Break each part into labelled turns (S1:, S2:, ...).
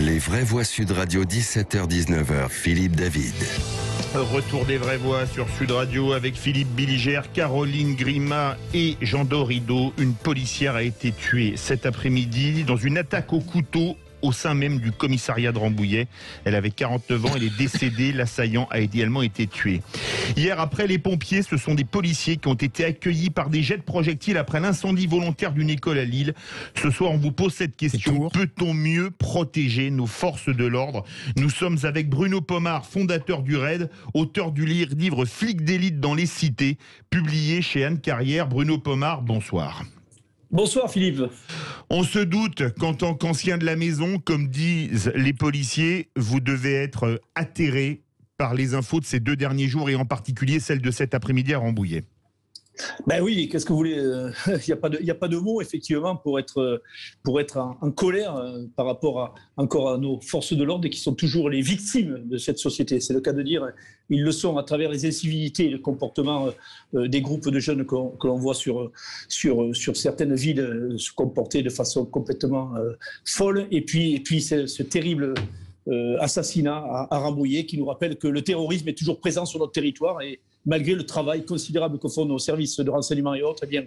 S1: Les vraies voix Sud Radio, 17h-19h, Philippe David.
S2: Retour des vraies voix sur Sud Radio avec Philippe Billigère, Caroline Grima et Jean Dorido. Une policière a été tuée cet après-midi dans une attaque au couteau au sein même du commissariat de Rambouillet. Elle avait 49 ans, elle est décédée, l'assaillant a également été tué. Hier, après les pompiers, ce sont des policiers qui ont été accueillis par des jets de projectiles après l'incendie volontaire d'une école à Lille. Ce soir, on vous pose cette question. Peut-on mieux protéger nos forces de l'ordre? Nous sommes avec Bruno Pomar, fondateur du RAID, auteur du livre Flics d'élite dans les cités, publié chez Anne Carrière. Bruno Pomar, bonsoir.
S3: Bonsoir Philippe.
S2: On se doute qu'en tant qu'ancien de la maison, comme disent les policiers, vous devez être atterré par les infos de ces 2 derniers jours et en particulier celle de cet après-midi à Rambouillet.
S3: Ben oui, qu'est-ce que vous voulez, il n'y a pas de mots effectivement pour être en colère par rapport à nos forces de l'ordre qui sont toujours les victimes de cette société. C'est le cas de dire, ils le sont à travers les incivilités et le comportement des groupes de jeunes que l'on voit sur certaines villes se comporter de façon complètement folle. Et puis ce terrible assassinat à Rambouillet qui nous rappelle que le terrorisme est toujours présent sur notre territoire et malgré le travail considérable que font nos services de renseignement et autres, eh bien,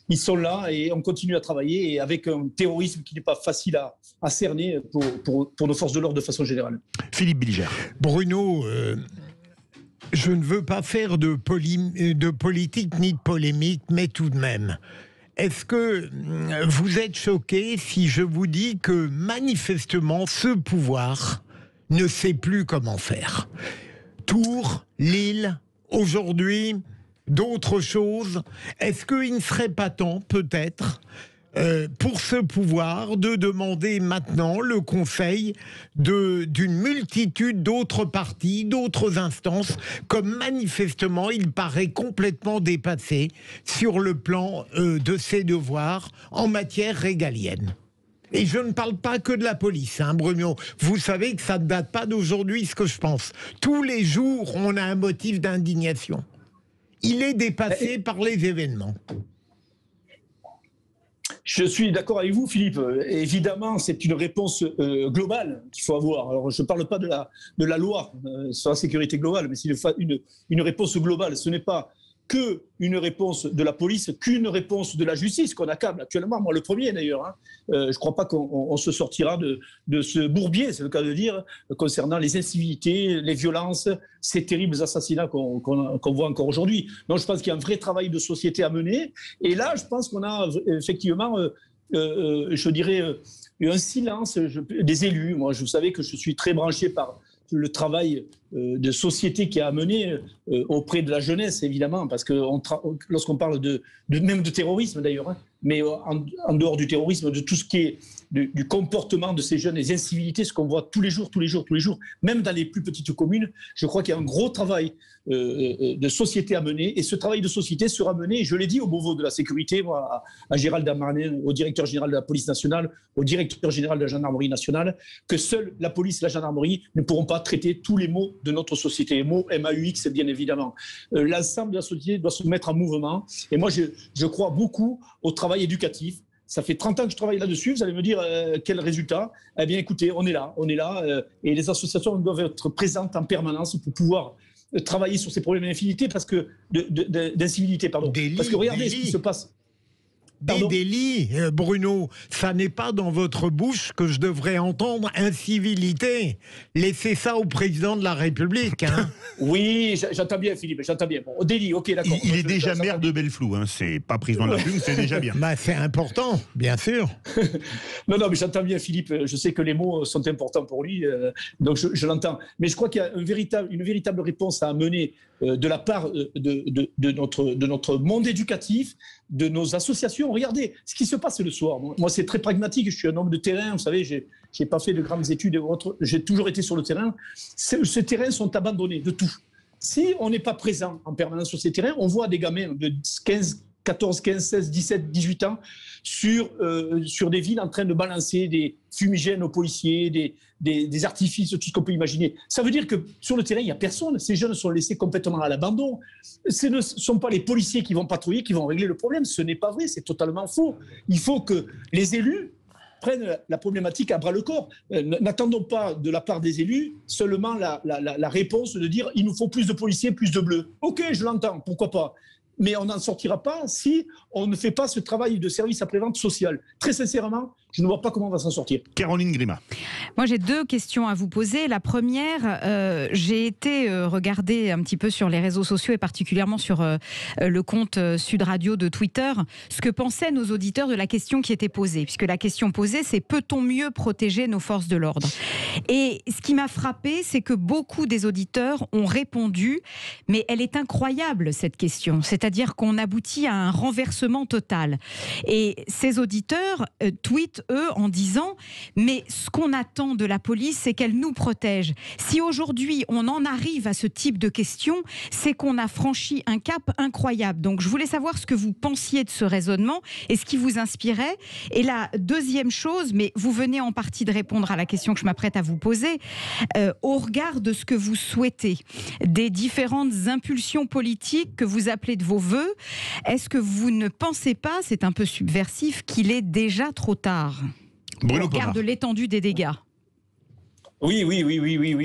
S3: ils sont là et on continue à travailler et avec un terrorisme qui n'est pas facile à cerner pour nos forces de l'ordre de façon générale.
S2: Philippe Billigère.
S4: Bruno, je ne veux pas faire de politique ni de polémique, mais tout de même. Est-ce que vous êtes choqué si je vous dis que manifestement ce pouvoir ne sait plus comment faire? Tours, Lille, aujourd'hui, d'autres choses. Est-ce qu'il ne serait pas temps, peut-être, pour ce pouvoir, de demander maintenant le conseil d'une multitude d'autres partis, d'autres instances, comme manifestement il paraît complètement dépassé sur le plan de ses devoirs en matière régalienne? Et je ne parle pas que de la police, hein, Bruno. Vous savez que ça ne date pas d'aujourd'hui, ce que je pense. Tous les jours, on a un motif d'indignation. Il est dépassé par les événements.
S3: Je suis d'accord avec vous, Philippe. Évidemment, c'est une réponse globale qu'il faut avoir. Alors, je ne parle pas de la loi sur la sécurité globale, mais c'est une réponse globale. Ce n'est pas qu'une réponse de la police, qu'une réponse de la justice qu'on accable actuellement. Moi, le premier d'ailleurs. Hein. Je ne crois pas qu'on se sortira de ce bourbier, c'est le cas de dire, concernant les incivilités, les violences, ces terribles assassinats qu'on voit encore aujourd'hui. Donc, je pense qu'il y a un vrai travail de société à mener. Et là, je pense qu'on a effectivement, je dirais, un silence des élus. Moi, vous savez que je suis très branché par le travail de société qui a mené auprès de la jeunesse, évidemment, parce que lorsqu'on parle même de terrorisme, d'ailleurs, hein, mais en dehors du terrorisme, de tout ce qui est du comportement de ces jeunes, les incivilités, ce qu'on voit tous les jours, même dans les plus petites communes, je crois qu'il y a un gros travail de société à mener, et ce travail de société sera mené, je l'ai dit, au Beauvau de la sécurité, moi, à Gérald Darmanin, au directeur général de la police nationale, au directeur général de la gendarmerie nationale, que seule la police et la gendarmerie ne pourront pas traiter tous les maux de notre société. Les mots MAUX, bien évidemment. L'ensemble de la société doit se mettre en mouvement, et moi, je crois beaucoup au travail éducatif. Ça fait 30 ans que je travaille là-dessus. Vous allez me dire quel résultat? Eh bien, écoutez, on est là. Et les associations doivent être présentes en permanence pour pouvoir travailler sur ces problèmes d'incivilité, parce que parce que regardez ce qui se passe.
S4: Des délits, Bruno, ça n'est pas dans votre bouche que je devrais entendre incivilité. Laissez ça au président de la République. Hein.
S3: Oui, j'entends bien, Philippe, j'entends bien. Bon, délit, ok, d'accord.
S2: Il est déjà maire de Belleflou, hein. C'est pas président de la République, c'est déjà bien.
S4: Bah, c'est important, bien sûr.
S3: Non, mais j'entends bien, Philippe. Je sais que les mots sont importants pour lui, donc je l'entends. Mais je crois qu'il y a une véritable réponse à amener de la part de notre monde éducatif, de nos associations. Regardez ce qui se passe le soir. Moi, c'est très pragmatique. Je suis un homme de terrain. Vous savez, j'ai pas fait de grandes études et autres. J'ai toujours été sur le terrain. Ces terrains sont abandonnés de tout. Si on n'est pas présent en permanence sur ces terrains, on voit des gamins de 14, 15, 16, 17, 18 ans sur des villes en train de balancer des fumigènes aux policiers, des artifices, tout ce qu'on peut imaginer. Ça veut dire que sur le terrain, il n'y a personne. Ces jeunes sont laissés complètement à l'abandon. Ce ne sont pas les policiers qui vont patrouiller, qui vont régler le problème. Ce n'est pas vrai, c'est totalement faux. Il faut que les élus prennent la problématique à bras-le-corps. N'attendons pas de la part des élus seulement la réponse de dire il nous faut plus de policiers, plus de bleus. Ok, je l'entends, pourquoi pas. Mais on n'en sortira pas si on ne fait pas ce travail de service après-vente social. Très sincèrement, je ne vois pas comment on va s'en sortir.
S2: Caroline Grima.
S5: Moi, j'ai 2 questions à vous poser. La première, j'ai été regarder un petit peu sur les réseaux sociaux et particulièrement sur le compte Sud Radio de Twitter, ce que pensaient nos auditeurs de la question qui était posée. Puisque la question posée, c'est peut-on mieux protéger nos forces de l'ordre ? Et ce qui m'a frappé, c'est que beaucoup des auditeurs ont répondu, mais elle est incroyable cette question. C'est-à-dire qu'on aboutit à un renversement total. Et ces auditeurs tweetent, eux, en disant « Mais ce qu'on attend de la police, c'est qu'elle nous protège. Si aujourd'hui, on en arrive à ce type de questions, c'est qu'on a franchi un cap incroyable. » Donc, je voulais savoir ce que vous pensiez de ce raisonnement et ce qui vous inspirait. Et la deuxième chose, mais vous venez en partie de répondre à la question que je m'apprête à vous poser, au regard de ce que vous souhaitez, des différentes impulsions politiques que vous appelez de vos voeux, est-ce que vous ne pensez pas, c'est un peu subversif, qu'il est déjà trop tard
S2: Bruno
S5: au regard
S2: Pomar.
S5: de l'étendue des dégâts?
S3: Oui.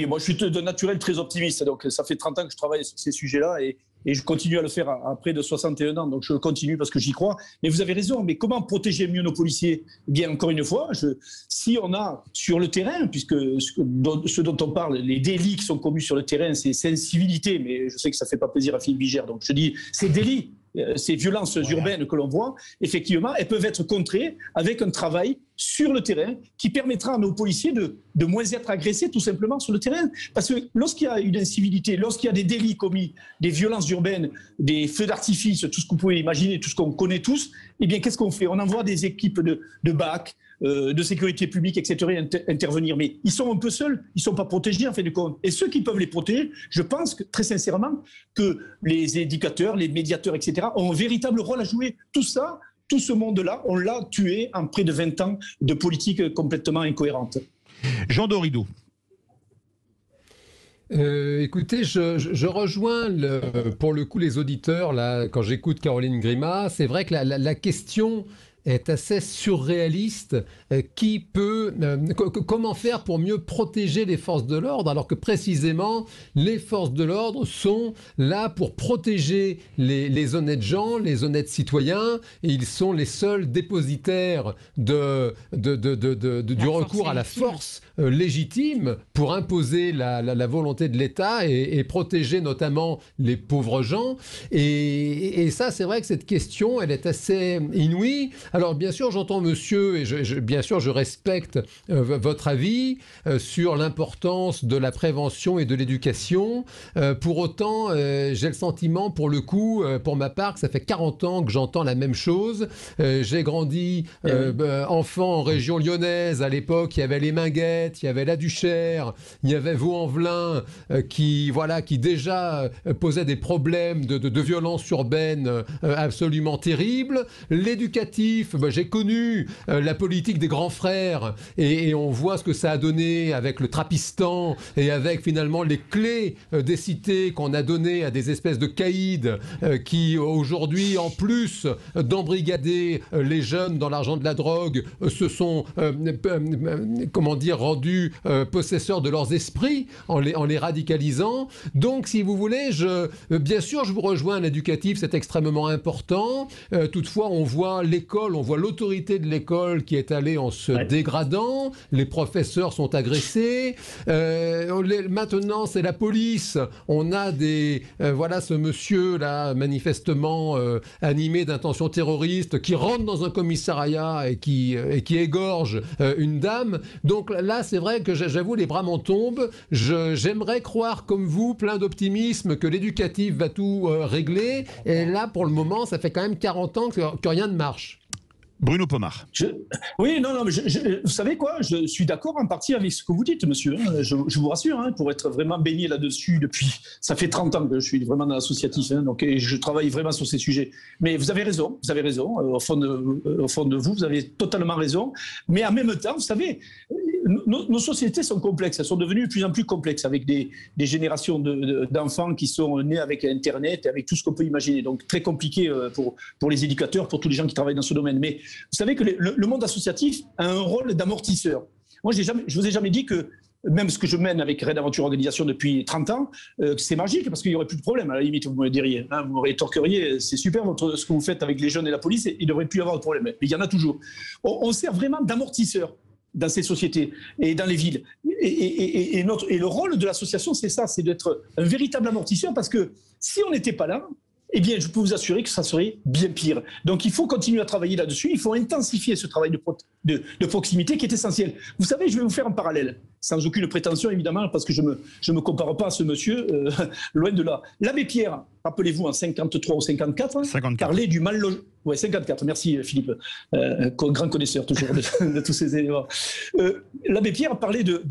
S3: Moi, je suis de naturel très optimiste. Donc, ça fait 30 ans que je travaille sur ces sujets-là et je continue à le faire à près de 61 ans. Donc, je continue parce que j'y crois. Mais vous avez raison. Mais comment protéger mieux nos policiers ? Eh bien, encore une fois, si on a sur le terrain, puisque ce dont on parle, les délits qui sont commis sur le terrain, c'est incivilités. Mais je sais que ça ne fait pas plaisir à Philippe Bigère. Donc, je dis, ces délits, ces violences urbaines que l'on voit, effectivement, elles peuvent être contrées avec un travail sur le terrain qui permettra à nos policiers de moins être agressés tout simplement sur le terrain. Parce que lorsqu'il y a une incivilité, lorsqu'il y a des délits commis, des violences urbaines, des feux d'artifice, tout ce que vous pouvez imaginer, tout ce qu'on connaît tous, eh bien qu'est-ce qu'on fait ? On envoie des équipes de BAC, de sécurité publique, etc. intervenir. Mais ils sont un peu seuls, ils ne sont pas protégés en fin de compte. Et ceux qui peuvent les protéger, je pense que, très sincèrement que les éducateurs, les médiateurs, etc. ont un véritable rôle à jouer. Tout ça, tout ce monde-là, on l'a tué en près de 20 ans de politique complètement incohérente.
S2: Jean Dorido.
S6: Écoutez, je rejoins pour le coup les auditeurs là quand j'écoute Caroline Grima. C'est vrai que la question est assez surréaliste. Comment faire pour mieux protéger les forces de l'ordre alors que précisément les forces de l'ordre sont là pour protéger les honnêtes gens, les honnêtes citoyens, et ils sont les seuls dépositaires du recours à la force légitime pour imposer la volonté de l'État et protéger notamment les pauvres gens. Et ça, c'est vrai que cette question, elle est assez inouïe. Alors bien sûr, j'entends monsieur, et bien sûr je respecte votre avis sur l'importance de la prévention et de l'éducation. Pour autant, j'ai le sentiment, pour le coup, pour ma part, que ça fait 40 ans que j'entends la même chose. J'ai grandi enfant en région lyonnaise. À l'époque, il y avait les Minguettes, il y avait la Duchère, il y avait Vaux-en-Velin qui déjà posait des problèmes de violence urbaine absolument terribles. L'éducatif, j'ai connu la politique des grands frères et on voit ce que ça a donné avec le Trapistan et avec finalement les clés des cités qu'on a données à des espèces de caïds qui aujourd'hui, en plus d'embrigader les jeunes dans l'argent de la drogue, se sont rendus possesseurs de leurs esprits en les radicalisant. Donc, si vous voulez, bien sûr, je vous rejoins, l'éducatif, c'est extrêmement important. Toutefois, on voit l'école, on voit l'autorité de l'école qui est allée en se dégradant. Les professeurs sont agressés. Maintenant, c'est la police. On a ce monsieur-là, manifestement animé d'intentions terroristes, qui rentre dans un commissariat et qui égorge une dame. Donc là, c'est vrai que j'avoue, les bras m'en tombent. J'aimerais croire, comme vous, plein d'optimisme, que l'éducatif va tout régler. Et là, pour le moment, ça fait quand même 40 ans que rien ne marche.
S2: Bruno Pomar.
S3: Mais vous savez quoi ? Je suis d'accord en partie avec ce que vous dites, monsieur. Je vous rassure, pour être vraiment baigné là-dessus ça fait 30 ans que je suis vraiment dans l'associatif, donc je travaille vraiment sur ces sujets. Mais vous avez raison. Au fond de vous avez totalement raison. Mais en même temps, vous savez, nos sociétés sont complexes, elles sont devenues de plus en plus complexes avec des générations d'enfants qui sont nés avec Internet, avec tout ce qu'on peut imaginer. Donc très compliqué pour les éducateurs, pour tous les gens qui travaillent dans ce domaine. Mais vous savez que le monde associatif a un rôle d'amortisseur. Moi, je ne vous ai jamais dit que même ce que je mène avec Red Aventure Organisation depuis 30 ans, c'est magique parce qu'il n'y aurait plus de problème. À la limite, vous me diriez, hein, vous me rétorqueriez, c'est super ce que vous faites avec les jeunes et la police, il ne devrait plus y avoir de problème. Mais il y en a toujours. On sert vraiment d'amortisseur dans ces sociétés et dans les villes. Et le rôle de l'association, c'est ça, c'est d'être un véritable amortisseur parce que si on n'était pas là, eh bien, je peux vous assurer que ça serait bien pire. Donc, il faut continuer à travailler là-dessus. Il faut intensifier ce travail de proximité qui est essentiel. Vous savez, je vais vous faire un parallèle, sans aucune prétention, évidemment, parce que je me compare pas à ce monsieur, loin de là. L'abbé Pierre, rappelez-vous, en 53 ou 54, 54. Parlait du mal logement. Ouais, 54, merci Philippe, grand connaisseur toujours de tous ces éléments. L'abbé Pierre parlait de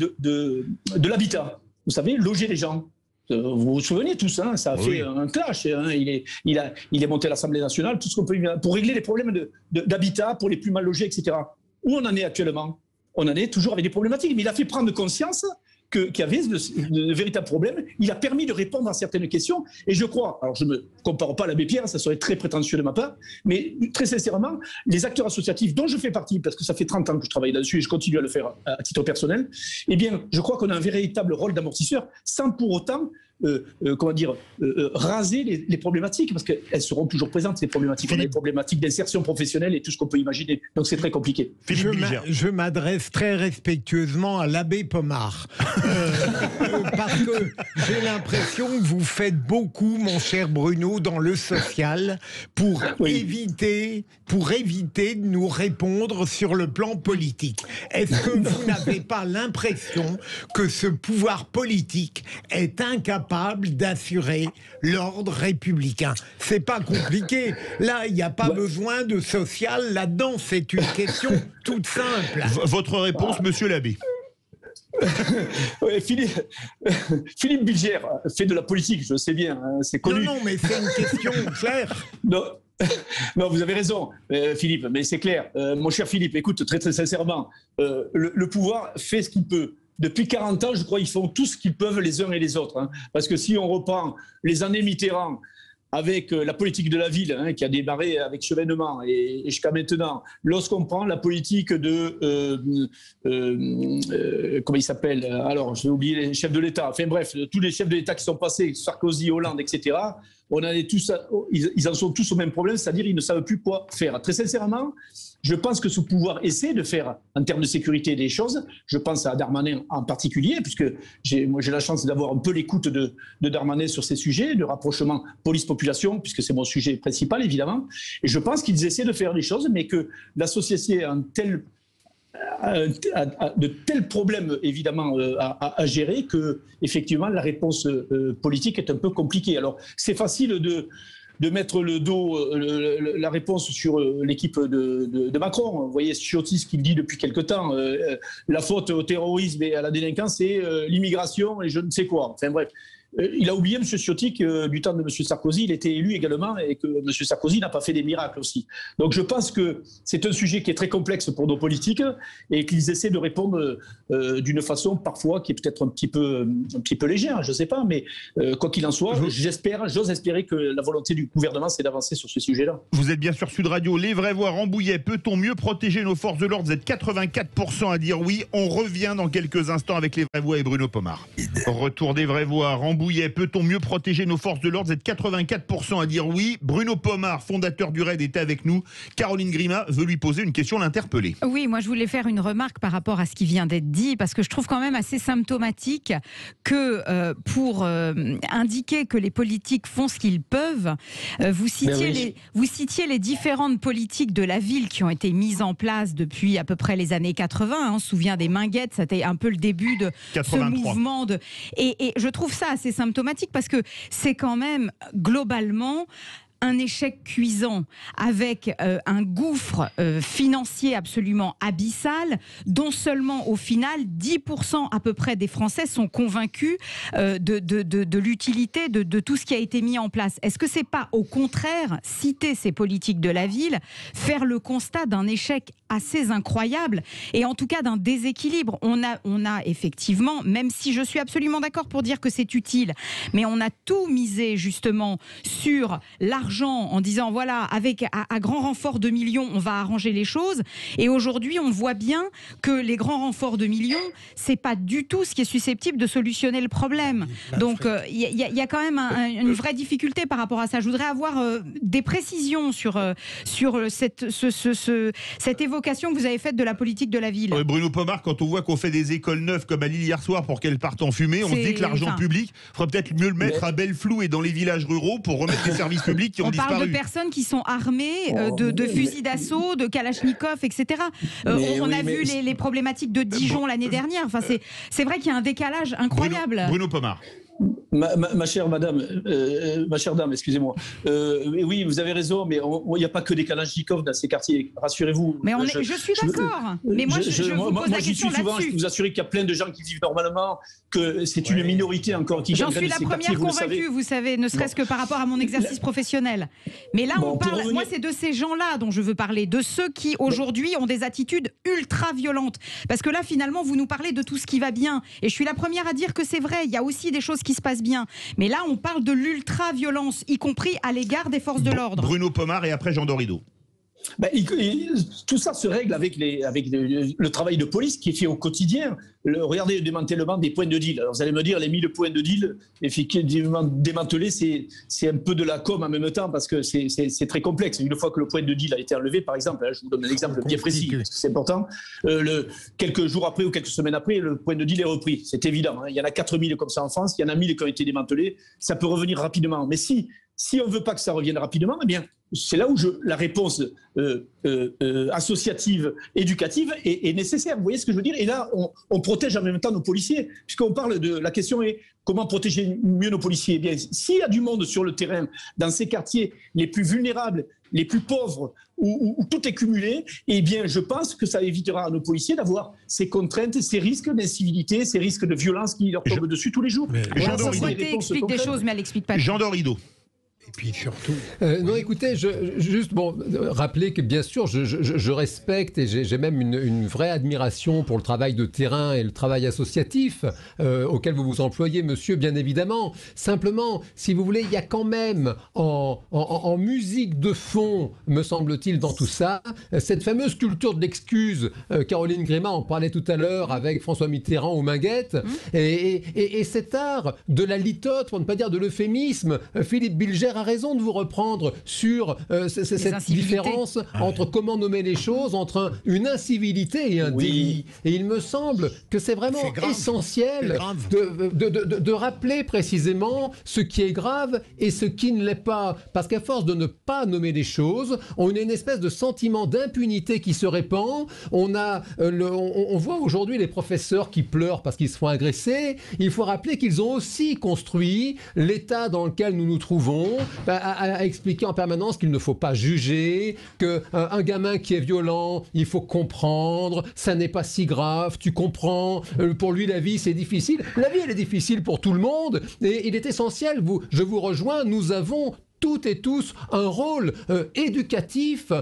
S3: l'habitat. Vous savez, loger les gens. Vous vous souvenez tous, hein, ça a fait un clash. Hein, il est monté à l'Assemblée nationale, tout ce qu'on peut pour régler les problèmes d'habitat pour les plus mal logés, etc. Où on en est actuellement? On en est toujours avec des problématiques, mais il a fait prendre conscience qu'il y avait de véritables problèmes. Il a permis de répondre à certaines questions. Et je crois, alors je ne me compare pas à l'abbé Pierre, ça serait très prétentieux de ma part, mais très sincèrement, les acteurs associatifs dont je fais partie, parce que ça fait 30 ans que je travaille là-dessus et je continue à le faire à titre personnel, eh bien, je crois qu'on a un véritable rôle d'amortisseur sans pour autant raser les problématiques, parce qu'elles seront toujours présentes, ces problématiques. On a des problématiques d'insertion professionnelle et tout ce qu'on peut imaginer. Donc c'est très compliqué.
S4: Je m'adresse très respectueusement à l'abbé Pomard. Parce que j'ai l'impression que vous faites beaucoup, mon cher Bruno, dans le social pour éviter de nous répondre sur le plan politique. Est-ce que vous n'avez pas l'impression que ce pouvoir politique est incapable d'assurer l'ordre républicain? C'est pas compliqué. Là, il n'y a pas besoin de social là-dedans. C'est une question toute simple.
S2: Votre réponse, monsieur l'abbé?
S3: Ouais, Philippe Bilger fait de la politique, je sais bien, hein, c'est connu.
S4: Non, mais c'est une question claire.
S3: Non, vous avez raison, Philippe, mais c'est clair. Mon cher Philippe, écoute, très très sincèrement, le pouvoir fait ce qu'il peut. Depuis 40 ans, je crois qu'ils font tout ce qu'ils peuvent les uns et les autres. Hein. Parce que si on reprend les années Mitterrand, avec la politique de la ville, hein, qui a démarré avec Chevènement et jusqu'à maintenant, lorsqu'on prend la politique comment il s'appelle, alors j'ai oublié les chefs de l'État, enfin bref, tous les chefs de l'État qui sont passés, Sarkozy, Hollande, etc., on en est tous, ils en sont tous au même problème, c'est-à-dire ils ne savent plus quoi faire. Très sincèrement, je pense que ce pouvoir essaie de faire, en termes de sécurité, des choses. Je pense à Darmanin en particulier, puisque j'ai la chance d'avoir un peu l'écoute de Darmanin sur ces sujets, de rapprochement police-population, puisque c'est mon sujet principal, évidemment. Et je pense qu'ils essaient de faire des choses, mais que la société a de tels problèmes, évidemment, à gérer que, effectivement, la réponse politique est un peu compliquée. Alors, c'est facile de mettre la réponse sur l'équipe de Macron. Vous voyez Ciotti, ce qu'il dit depuis quelque temps, la faute au terrorisme et à la délinquance, c'est l'immigration et je ne sais quoi. Enfin bref. Il a oublié, M. Ciotti, que du temps de M. Sarkozy, il était élu également et que M. Sarkozy n'a pas fait des miracles aussi. Donc je pense que c'est un sujet qui est très complexe pour nos politiques et qu'ils essaient de répondre d'une façon parfois qui est peut-être un petit peu légère, je ne sais pas, mais quoi qu'il en soit, j'ose espérer que la volonté du gouvernement, c'est d'avancer sur ce sujet-là.
S2: Vous êtes bien sur Sud Radio, les vraies voix, Rambouillet. Peut-on mieux protéger nos forces de l'ordre? Vous êtes 84% à dire oui. On revient dans quelques instants avec les vraies voix et Bruno Pomard. Retour des vraies voix, Rambouillet. Peut-on mieux protéger nos forces de l'ordre? Vous êtes 84% à dire oui. Bruno Pomard, fondateur du RAID, était avec nous. Caroline Grima veut lui poser une question, l'interpeller.
S5: Oui, moi je voulais faire une remarque par rapport à ce qui vient d'être dit, parce que je trouve quand même assez symptomatique que pour indiquer que les politiques font ce qu'ils peuvent, vous citiez les différentes politiques de la ville qui ont été mises en place depuis à peu près les années 80. Hein, on se souvient des Minguettes, c'était un peu le début de 83. Ce mouvement. Et je trouve ça assez symptomatique parce que c'est quand même globalement un échec cuisant, avec un gouffre financier absolument abyssal, dont seulement au final 10% à peu près des Français sont convaincus de l'utilité de tout ce qui a été mis en place. Est-ce que c'est pas au contraire citer ces politiques de la ville, faire le constat d'un échec assez incroyable et en tout cas d'un déséquilibre? On a effectivement, même si je suis absolument d'accord pour dire que c'est utile, mais on a tout misé justement sur l'argent en disant voilà, avec à grand renfort de millions, on va arranger les choses. Et aujourd'hui, on voit bien que les grands renforts de millions, c'est pas du tout ce qui est susceptible de solutionner le problème. Donc, il y a quand même une vraie difficulté par rapport à ça. Je voudrais avoir des précisions sur cette évocation que vous avez faite de la politique de la ville.
S2: Bruno Pomar, quand on voit qu'on fait des écoles neuves comme à Lille hier soir pour qu'elles partent en fumée, on se dit que l'argent public, il faudrait peut-être mieux le mettre à Belleflou et dans les villages ruraux pour remettre les services publics qui ont disparu.
S5: On parle de personnes qui sont armées de fusils d'assaut, de Kalachnikov, etc. On a vu les problématiques de Dijon l'année dernière. Enfin, c'est vrai qu'il y a un décalage incroyable.
S2: Bruno Pomar.
S3: Ma chère madame, ma chère dame, excusez-moi. Oui, vous avez raison, mais il n'y a pas que des Kalachnikov dans ces quartiers, rassurez-vous.
S5: Mais je suis d'accord. Mais moi, je vous pose la question
S3: souvent,
S5: là-dessus.
S3: je peux vous assurer qu'il y a plein de gens qui vivent normalement, que c'est une minorité encore qui
S5: J'en suis la première convaincue, vous savez, ne serait-ce que par rapport à mon exercice professionnel. Mais là, on parle, moi, c'est de ces gens-là dont je veux parler, de ceux qui, aujourd'hui, ont des attitudes ultra-violentes. Parce que là, finalement, vous nous parlez de tout ce qui va bien. Et je suis la première à dire que c'est vrai, il y a aussi des choses qui se passent bien. Mais là, on parle de l'ultra-violence, y compris à l'égard des forces de l'ordre.
S2: Bruno Pomar et après Jean Dorido.
S3: Tout ça se règle avec le travail de police qui est fait au quotidien. Regardez le démantèlement des points de deal. Alors vous allez me dire, les 1000 points de deal, effectivement, démantelés, c'est un peu de la com en même temps parce que c'est très complexe. Une fois que le point de deal a été enlevé, par exemple, je vous donne un exemple bien précis, parce que c'est important, quelques jours après ou quelques semaines après, le point de deal est repris. C'est évident. Il y en a 4000 comme ça en France, il y en a 1000 qui ont été démantelés. Ça peut revenir rapidement. Mais si on ne veut pas que ça revienne rapidement, eh bien, c'est là où la réponse associative, éducative est nécessaire. Vous voyez ce que je veux dire? Et là, on protège en même temps nos policiers, puisqu'on parle de... La question est comment protéger mieux nos policiers? Eh bien, s'il y a du monde sur le terrain, dans ces quartiers les plus vulnérables, les plus pauvres, où tout est cumulé, eh bien, je pense que ça évitera à nos policiers d'avoir ces contraintes, ces risques d'incivilité, ces risques de violence qui leur tombent dessus tous les jours.
S2: Jean
S5: La société explique des choses, mais elle n'explique pas.
S2: Jean Dorido.
S4: Et puis surtout...
S6: non, écoutez, juste rappeler que bien sûr, je respecte et j'ai même une vraie admiration pour le travail de terrain et le travail associatif auquel vous vous employez, monsieur, bien évidemment. Simplement, si vous voulez, il y a quand même en musique de fond, me semble-t-il, dans tout ça, cette fameuse culture de l'excuse. Caroline Gréma en parlait tout à l'heure avec François Mitterrand ou Minguette. Et cet art de la litote, pour ne pas dire de l'euphémisme, Philippe Bilger a raison de vous reprendre sur cette différence entre comment nommer les choses, entre une incivilité et un délit. Et il me semble que c'est vraiment essentiel de rappeler précisément ce qui est grave et ce qui ne l'est pas. Parce qu'à force de ne pas nommer les choses, on a une espèce de sentiment d'impunité qui se répand. On voit aujourd'hui les professeurs qui pleurent parce qu'ils se font agresser. Il faut rappeler qu'ils ont aussi construit l'état dans lequel nous nous trouvons, à expliquer en permanence qu'il ne faut pas juger, qu'un gamin qui est violent, il faut comprendre, ça n'est pas si grave, tu comprends, pour lui la vie c'est difficile. La vie elle est difficile pour tout le monde et il est essentiel, je vous rejoins, nous avons toutes et tous un rôle éducatif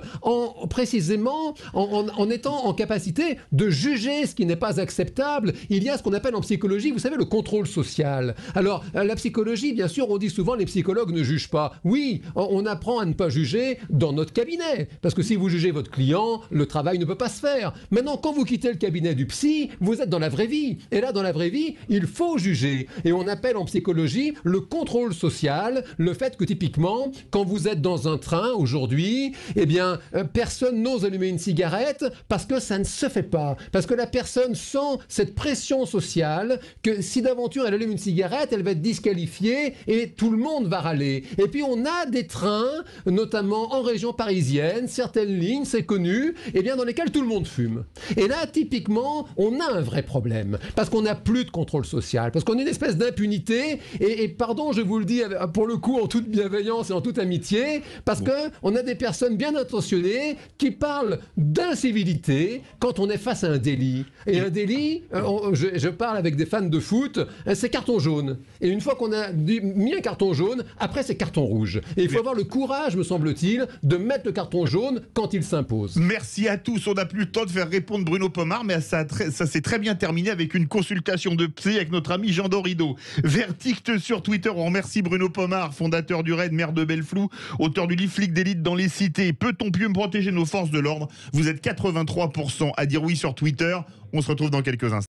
S6: précisément en étant en capacité de juger ce qui n'est pas acceptable. Il y a ce qu'on appelle en psychologie, vous savez, le contrôle social. Alors, la psychologie, bien sûr, on dit souvent les psychologues ne jugent pas. Oui, on apprend à ne pas juger dans notre cabinet. Parce que si vous jugez votre client, le travail ne peut pas se faire. Maintenant, quand vous quittez le cabinet du psy, vous êtes dans la vraie vie. Et là, dans la vraie vie, il faut juger. Et on appelle en psychologie le contrôle social, le fait que typiquement, quand vous êtes dans un train aujourd'hui, eh bien, personne n'ose allumer une cigarette parce que ça ne se fait pas. Parce que la personne sent cette pression sociale que si d'aventure elle allume une cigarette, elle va être disqualifiée et tout le monde va râler. Et puis on a des trains, notamment en région parisienne, certaines lignes, c'est connu, eh bien, dans lesquelles tout le monde fume. Et là, typiquement, on a un vrai problème. Parce qu'on n'a plus de contrôle social. Parce qu'on a une espèce d'impunité. Et pardon, je vous le dis pour le coup en toute bienveillance, bienveillance et en toute amitié, parce qu'on a des personnes bien intentionnées qui parlent d'incivilité quand on est face à un délit. Et un délit, je parle avec des fans de foot, c'est carton jaune. Et une fois qu'on a mis un carton jaune, après c'est carton rouge. Et il faut avoir le courage, me semble-t-il, de mettre le carton jaune quand il s'impose.
S2: Merci à tous. On n'a plus le temps de faire répondre Bruno Pomar, mais ça s'est très bien terminé avec une consultation de psy avec notre ami Jean Dorido. Verdict sur Twitter. On remercie Bruno Pomar, fondateur du RAID, maire de Belleflou, auteur du livre Flics d'élite dans les cités. Peut-on mieux protéger nos forces de l'ordre? Vous êtes 83% à dire oui sur Twitter. On se retrouve dans quelques instants.